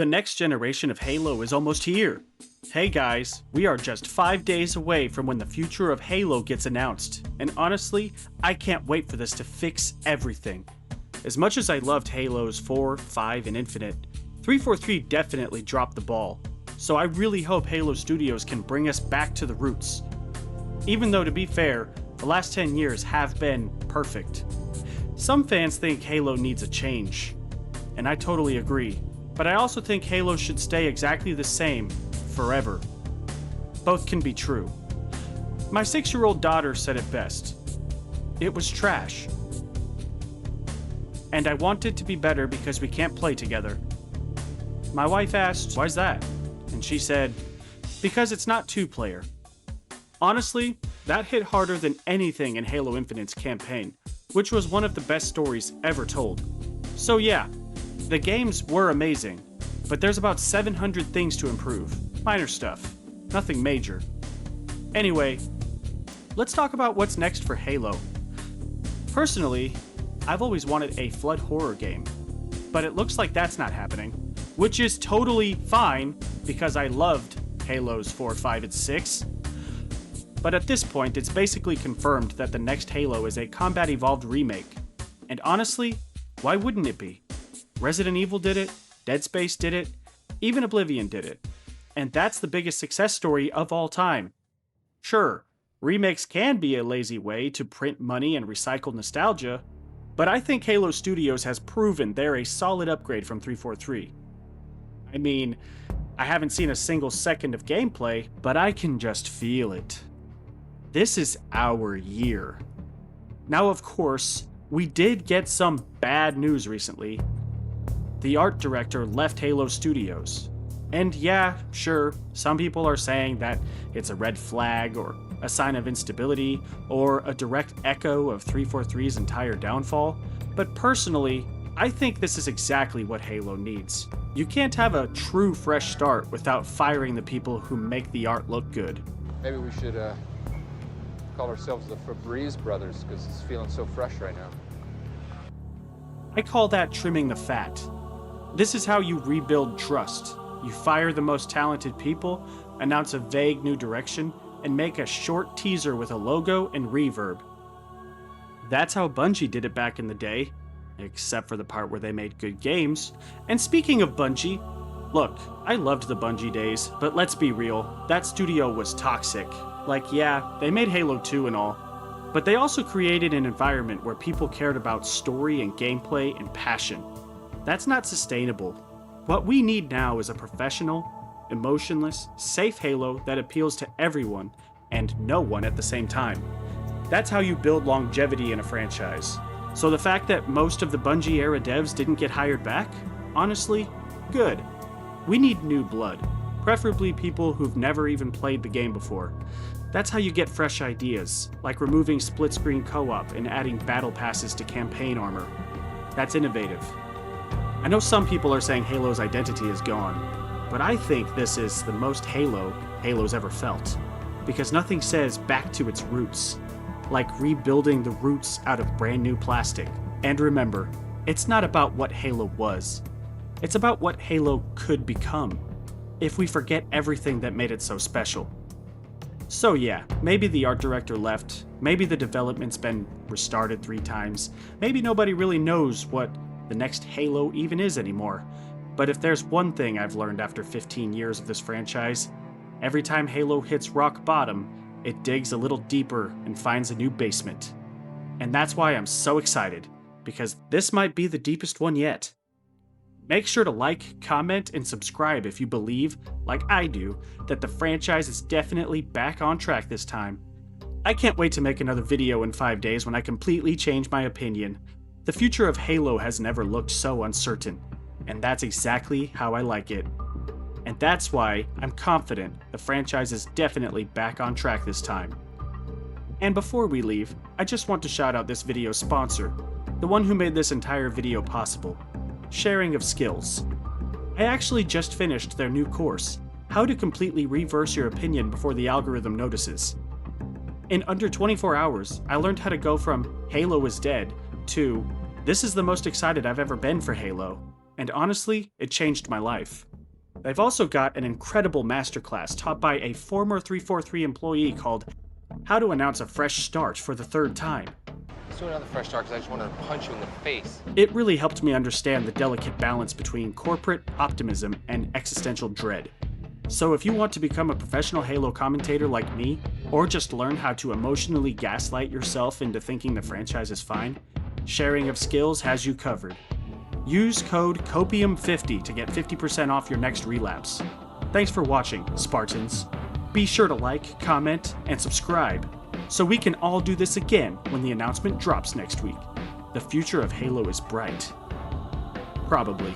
The next generation of Halo is almost here. Hey guys, we are just 5 days away from when the future of Halo gets announced, and honestly, I can't wait for this to fix everything. As much as I loved Halos 4, 5, and Infinite, 343 definitely dropped the ball, so I really hope Halo Studios can bring us back to the roots. Even though, to be fair, the last 10 years have been perfect. Some fans think Halo needs a change, and I totally agree. But I also think Halo should stay exactly the same forever. Both can be true. My 6-year-old daughter said it best. It was trash. And I want it to be better because we can't play together. My wife asked, "Why's that?" And she said, "Because it's not two-player." Honestly, that hit harder than anything in Halo Infinite's campaign, which was one of the best stories ever told. So yeah, the games were amazing, but there's about 700 things to improve. Minor stuff. Nothing major. Anyway, let's talk about what's next for Halo. Personally, I've always wanted a Flood horror game, but it looks like that's not happening, which is totally fine because I loved Halos 4, 5, and 6. But at this point, it's basically confirmed that the next Halo is a Combat Evolved remake. And honestly, why wouldn't it be? Resident Evil did it, Dead Space did it, even Oblivion did it. And that's the biggest success story of all time. Sure, remakes can be a lazy way to print money and recycle nostalgia, but I think Halo Studios has proven they're a solid upgrade from 343. I mean, I haven't seen a single second of gameplay, but I can just feel it. This is our year. Now, of course, we did get some bad news recently. The art director left Halo Studios. And yeah, sure, some people are saying that it's a red flag or a sign of instability or a direct echo of 343's entire downfall, but personally, I think this is exactly what Halo needs. You can't have a true fresh start without firing the people who make the art look good. Maybe we should call ourselves the Febreze Brothers because it's feeling so fresh right now. I call that trimming the fat. This is how you rebuild trust. You fire the most talented people, announce a vague new direction, and make a short teaser with a logo and reverb. That's how Bungie did it back in the day, except for the part where they made good games. And speaking of Bungie, look, I loved the Bungie days, but let's be real, that studio was toxic. Like, yeah, they made Halo 2 and all, but they also created an environment where people cared about story and gameplay and passion. That's not sustainable. What we need now is a professional, emotionless, safe Halo that appeals to everyone and no one at the same time. That's how you build longevity in a franchise. So the fact that most of the Bungie era devs didn't get hired back? Honestly, good. We need new blood, preferably people who've never even played the game before. That's how you get fresh ideas, like removing split-screen co-op and adding battle passes to campaign armor. That's innovative. I know some people are saying Halo's identity is gone, but I think this is the most Halo's ever felt, because nothing says back to its roots, like rebuilding the roots out of brand new plastic. And remember, it's not about what Halo was, it's about what Halo could become, if we forget everything that made it so special. So yeah, maybe the art director left, maybe the development's been restarted 3 times, maybe nobody really knows what the next Halo even is anymore. But if there's one thing I've learned after 15 years of this franchise, every time Halo hits rock bottom, it digs a little deeper and finds a new basement. And that's why I'm so excited, because this might be the deepest one yet. Make sure to like, comment, and subscribe if you believe, like I do, that the franchise is definitely back on track this time. I can't wait to make another video in 5 days when I completely change my opinion. The future of Halo has never looked so uncertain, and that's exactly how I like it. And that's why I'm confident the franchise is definitely back on track this time. And before we leave, I just want to shout out this video's sponsor, the one who made this entire video possible, Sharing of Skills. I actually just finished their new course, How to Completely Reverse Your Opinion Before the Algorithm Notices. In under 24 hours, I learned how to go from Halo is dead to this is the most excited I've ever been for Halo, and honestly, it changed my life. They've also got an incredible masterclass taught by a former 343 employee called How to Announce a Fresh Start for the Third Time. Let's do another fresh start because I just wanted to punch you in the face. It really helped me understand the delicate balance between corporate optimism and existential dread. So if you want to become a professional Halo commentator like me, or just learn how to emotionally gaslight yourself into thinking the franchise is fine, Sharing of Skills has you covered. Use code COPIUM50 to get 50% off your next relapse. Thanks for watching, Spartans. Be sure to like, comment, and subscribe, so we can all do this again when the announcement drops next week. The future of Halo is bright. Probably.